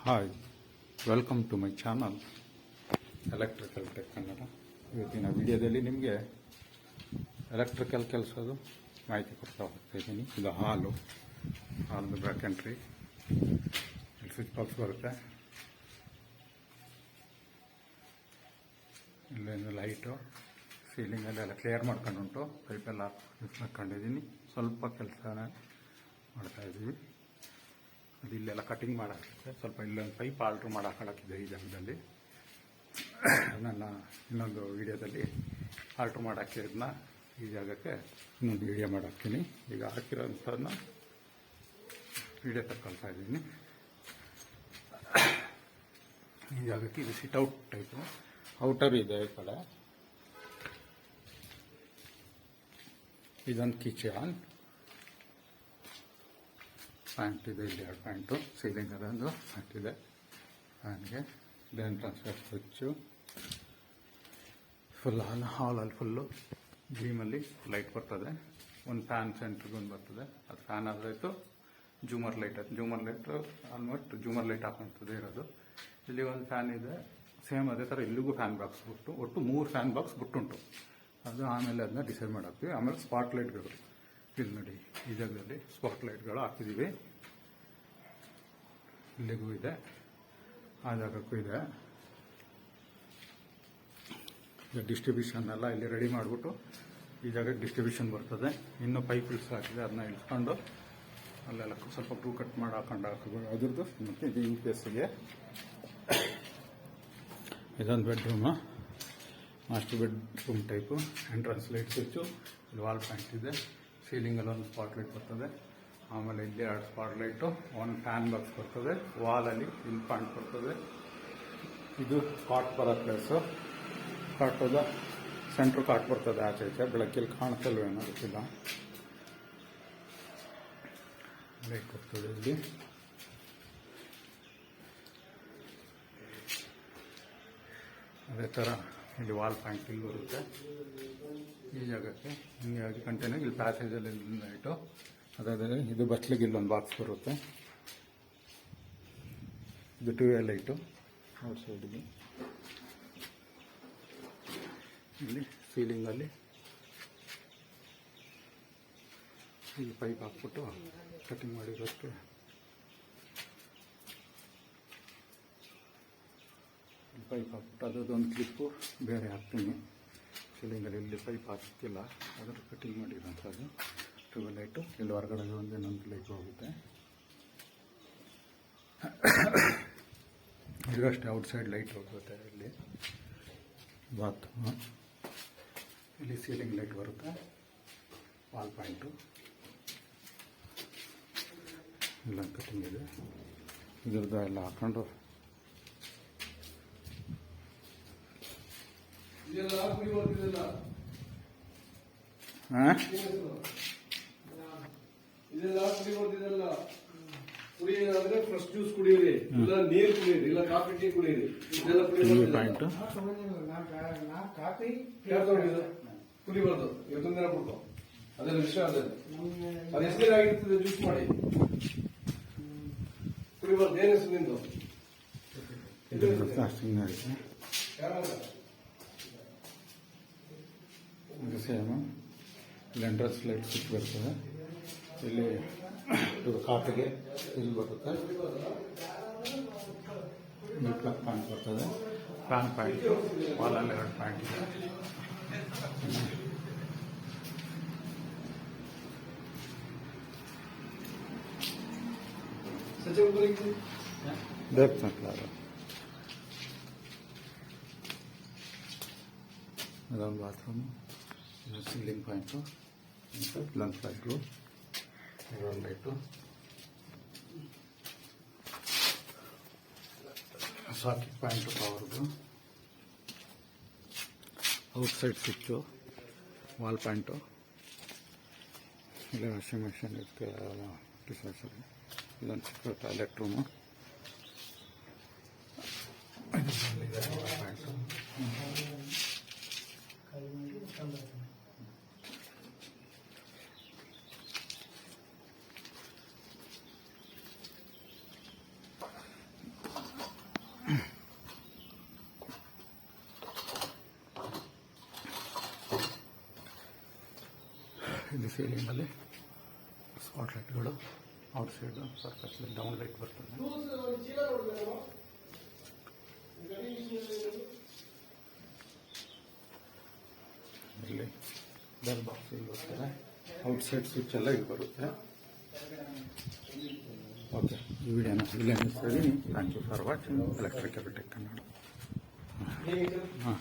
Hi, welcome to my channel electrical tech Kannada. ಇವತ್ತಿನ ವಿಡಿಯೋದಲ್ಲಿ ನಿಮಗೆ ಎಲೆಕ್ಟ್ರಿಕಲ್ ಕೆಲಸದ್ದು ಮಾಹಿತಿ ಕೊಡ್ತಾ ಹೋಗ್ತಾ ಇದ್ದೀನಿ. ಇದು ಹಾಲು ಬ್ರ್ಯಾಕೆಂಟ್ರಿ, ಸ್ವಿಚ್ ಬಾಕ್ಸ್ ಬರುತ್ತೆ, ಇಲ್ಲೇನು ಲೈಟು, ಸೀಲಿಂಗಲ್ಲೆಲ್ಲ ಕ್ಲಿಯರ್ ಮಾಡ್ಕೊಂಡುಂಟು, ಪೈಪೆಲ್ಲ ಯೂಸ್ ಮಾಡ್ಕೊಂಡಿದ್ದೀನಿ. ಸ್ವಲ್ಪ ಕೆಲಸನ ಮಾಡ್ತಾಯಿದ್ದೀವಿ. ಅದು ಇಲ್ಲೆಲ್ಲ ಕಟಿಂಗ್ ಮಾಡಾಕಿದೆ. ಸ್ವಲ್ಪ ಇಲ್ಲೊಂದು ಪೈಪ್ ಆಲ್ಟ್ರ್ ಮಾಡಾಕಿದೆ ಈ ಜಾಗದಲ್ಲಿ. ನನ್ನ ಇನ್ನೊಂದು ವಿಡಿಯೋದಲ್ಲಿ ಆಲ್ಟ್ರ್ ಮಾಡಾಕಿರೋದನ್ನ ಈ ಜಾಗಕ್ಕೆ ಇನ್ನೊಂದು ವಿಡಿಯೋ ಮಾಡಾಕ್ತೀನಿ. ಈಗ ಹಾಕಿರೋಂಥದ್ದನ್ನ ವಿಡಿಯೋ ತಗೊಳ್ತಾ ಇದ್ದೀನಿ. ಈ ಜಾಗಕ್ಕೆ ಇದು ಸಿಟ್ಔಟ್ ಟೈಪು, ಔಟರ್ ಇದೆ ಈ ಕಡೆ. ಇದೊಂದು ಕಿಚನ್, ಪ್ಯಾಂಟ್ ಇದೆ, ಇಲ್ಲಿ 2 ಪ್ಯಾಂಟು, ಸೀಲಿಂಗ್ ಅದೊಂದು ಹಾಕಿದೆ ಫ್ಯಾನ್ಗೆ. ದೆನ್ ಟ್ರಾನ್ಸ್ಫರ್ ಸ್ವಿಚ್ಚು, ಫುಲ್ ಹಾಲಲ್ಲಿ ಫುಲ್ಲು ಬೀಮಲ್ಲಿ ಲೈಟ್ ಬರ್ತದೆ. ಒಂದು ಫ್ಯಾನ್ ಸೆಂಟ್ರಿಗೊಂದು ಬರ್ತದೆ, ಅದು ಫ್ಯಾನ್ ಆದ್ರಾಯ್ತು. ಜೂಮರ್ ಲೈಟು ಆಲ್ಮೋಸ್ಟ್ ಜೂಮರ್ ಲೈಟ್ ಹಾಕೊಂತದೆ ಇರೋದು. ಇಲ್ಲಿ ಒಂದು ಫ್ಯಾನ್ ಇದೆ, ಸೇಮ್ ಅದೇ ಥರ ಇಲ್ಲಿಗೂ ಫ್ಯಾನ್ ಬಾಕ್ಸ್ ಬಿಟ್ಟು, ಒಟ್ಟು 3 ಫ್ಯಾನ್ ಬಾಕ್ಸ್ ಬಿಟ್ಟುಂಟು. ಅದು ಆಮೇಲೆ ಅದನ್ನ ಡಿಸೈಡ್ ಮಾಡಾಕ್ತೀವಿ. ಆಮೇಲೆ ಸ್ಪಾಟ್ ಲೈಟ್ಗಳು, ಇಲ್ಲಿ ನೋಡಿ ಈ ಜಾಗದಲ್ಲಿ ಸ್ಪಾಟ್ ಲೈಟ್ಗಳು ಹಾಕಿದ್ದೀವಿ. ಇಲ್ಲಿಗೂ ಇದೆ, ಆ ಜಾಗಕ್ಕೂ ಇದೆ. ಡಿಸ್ಟ್ರಿಬ್ಯೂಷನ್ ಎಲ್ಲ ಇಲ್ಲಿ ರೆಡಿ ಮಾಡಿಬಿಟ್ಟು ಈ ಜಾಗಕ್ಕೆ ಡಿಸ್ಟ್ರಿಬ್ಯೂಷನ್ ಬರ್ತದೆ. ಇನ್ನೂ ಪೈಪ್ ಹಾಕಿದೆ, ಅದನ್ನ ಇಳಿಸ್ಕೊಂಡು ಅಲ್ಲೆಲ್ಲ ಸ್ವಲ್ಪ ಟೂ ಕಟ್ ಮಾಡಿ ಹಾಕೊಂಡು ಅದ್ರದ್ದು. ಮತ್ತು ಇದು UPS-ಗೆ ಇದೊಂದು bedroom, master bedroom type. Entrance light switch, ಇಲ್ಲಿ ವಾಲ್ ಪ್ಯಾಂಟ್ ಇದೆ. ಸೀಲಿಂಗಲ್ಲಿ ಒಂದು ಸ್ಪಾಟ್ ಲೈಟ್ ಬರ್ತದೆ. ಆಮೇಲೆ ಇಲ್ಲಿ 2 ಸ್ಪಾಟ್ ಲೈಟು, 1 ಫ್ಯಾನ್ ಬಾಕ್ಸ್ ಬರ್ತದೆ. ವಾಲಲ್ಲಿ ಇಲ್ಲಿ ಪ್ಯಾಂಟ್ ಬರ್ತದೆ. ಇದು ಕಾಟ್ ಬರೋ ಪ್ಲೇಸು. ಕಾಟದ ಸೆಂಟ್ರ್ ಕಾಟ್ ಬರ್ತದೆ ಆಚೆ ಈಚೆ. ಬೆಳಕಿಲ್ಲಿ ಕಾಣಿಸಲ್ವೇನೋ ಗೊತ್ತಿಲ್ಲ. ಲೈಟ್ ಬರ್ತದೆ ಇಲ್ಲಿ. ಅದೇ ಥರ ಇಲ್ಲಿ ವಾಲ್ ಪ್ಯಾಂಟ್ ಇಲ್ಲಿ ಬರುತ್ತೆ ಈ ಜಾಗಕ್ಕೆ. ಹಿಂಗಾಗಿ ಕಂಟೈನರ್ ಇಲ್ಲಿ ಪ್ಯಾಸೇಜಲ್ಲಿ ಲೈಟು. ಅದಾದರೆ ಇದು ಬಸ್ಲಿಗೆ ಇಲ್ಲೊಂದು ಬಾಕ್ಸ್ ಬರುತ್ತೆ. ಇದು 2 ಲೈಟು ಔಟ್ ಸೈಡ್ಗೆ. ಇಲ್ಲಿ ಸೀಲಿಂಗಲ್ಲಿ ಇಲ್ಲಿ ಪೈಪ್ ಹಾಕ್ಬಿಟ್ಟು ಕಟಿಂಗ್ ಮಾಡಿರೋಕ್ಕೆ ಪೈಪ್ ಹಾಕ್ಬಿಟ್ಟು ಅದೊಂದು ಕ್ಲಿಪ್ಪು ಬೇರೆ ಹಾಕ್ತೀನಿ. ಸೀಲಿಂಗಲ್ಲಿ ಇಲ್ಲಿ ಪೈಪ್ ಹಾಕಿಲ್ಲ, ಅದರ ಕಟಿಂಗ್ ಮಾಡಿರೋಂಥದ್ದು 2 ಲೈಟು. ಇಲ್ಲಿ ಹೊರಗಡೆ ಇನ್ನೊಂದು ಲೈಟ್ ಹೋಗುತ್ತೆ. ಇದಷ್ಟೇ ಔಟ್ಸೈಡ್ ಲೈಟ್ ಹೋಗುತ್ತೆ. ಇಲ್ಲಿ ಬಾತ್ರೂಮು, ಇಲ್ಲಿ ಸೀಲಿಂಗ್ ಲೈಟ್ ಬರುತ್ತೆ. ವಾಲ್ ಪಾಯಿಂಟು ಇಲ್ಲ ಕಟಿಂಗ್ ಇದೆ. ಇದ್ರದ್ದು ಎಲ್ಲ ಹಾಕೊಂಡು ಕುಡಿಯೋದಾದ್ರೆ ಫ್ರೆಶ್ ಜ್ಯೂಸ್ ಕುಡಿಯಿರಿ, ಇಲ್ಲ ನೀರು ಕುಡಿಯಿರಿ, ಇಲ್ಲ ಕಾಫಿ ಟೀ ಕುಡಿಯಿರಿ. ಪಾಯಿಂಟು ಕಾಫಿ ಕುಡಿಬಾರ್ದು, ಇವತ್ತೊಂದು ದಿನ ಬಿಡ್ತು. ಅದೇನು ವಿಷಯ, ಅದೇ ಅದು ಎಷ್ಟು ದಿನ ಆಗಿರ್ತದೆ ಜ್ಯೂಸ್ ಮಾಡಿ ಕುಡಿಬಾರ್ದು. ಏನು ಹೆಸರು ನಿಂದು? ಇದು ಸೇಮು. ಇಲ್ಲಿ ಎಂಟ್ರೆನ್ಸ್ ಲೈಟ್ ಸ್ವಿಚ್ ಬರ್ತದೆ. ಇಲ್ಲಿ ಇದು ಕಾಫಿಗೆ ಇಲ್ಲಿ ಬರುತ್ತೆ. ಇಲ್ಲಿ ಪ್ಲಗ್ ಪಾಯಿಂಟ್ ಬರ್ತದೆ. ಫ್ಯಾನ್ ಪಾಯಿಂಟ್, ವಾಲಲ್ಲಿ 2 ಪಾಯಿಂಟ್ ಇದೆ. देख सकता है ಅದೊಂದು bathroom, ceiling point, lunch light, ಇದೊಂದು ಲೈಟು, ಸಾಕೆಟ್ ಪಾಯಿಂಟು ಪವರ್ದು, ಔಟ್ಸೈಡ್ ಸ್ವಿಚ್ಚು, ವಾಲ್ ಪಾಯಿಂಟು. ಇಲ್ಲಿ ವಾಷಿಂಗ್ ಮಿಷಿನ್ ಇರುತ್ತೆ, ಡಿಸ್ವಾಷರ್. ಇದೊಂದು ಚಿಕ್ಕ ಟಾಯ್ಲೆಟ್ ರೂಮು. ಇಲ್ಲಿ ಸೀಲಿಂಗಲ್ಲಿ ಸ್ಪಾಟ್ ಲೈಟ್ಗಳು outside circus down light ಬರ್ತದೆ. ಇಲ್ಲಿ ಬೆಲ್ ಬಾಕ್ಸ್ ಇಲ್ಲಿ ಬರ್ತದೆ. ಔಟ್ ಸೈಡ್ ಸ್ವಿಚ್ ಎಲ್ಲ ಇಲ್ಲಿ ಬರುತ್ತೆ. ಓಕೆ, ಈ ವಿಡಿಯೋನ ಇಲ್ಲೇ ನಿಲ್ಲಿಸ್ತೀನಿ. Thank you for watching electrical tech Kannada. ಹಾಂ.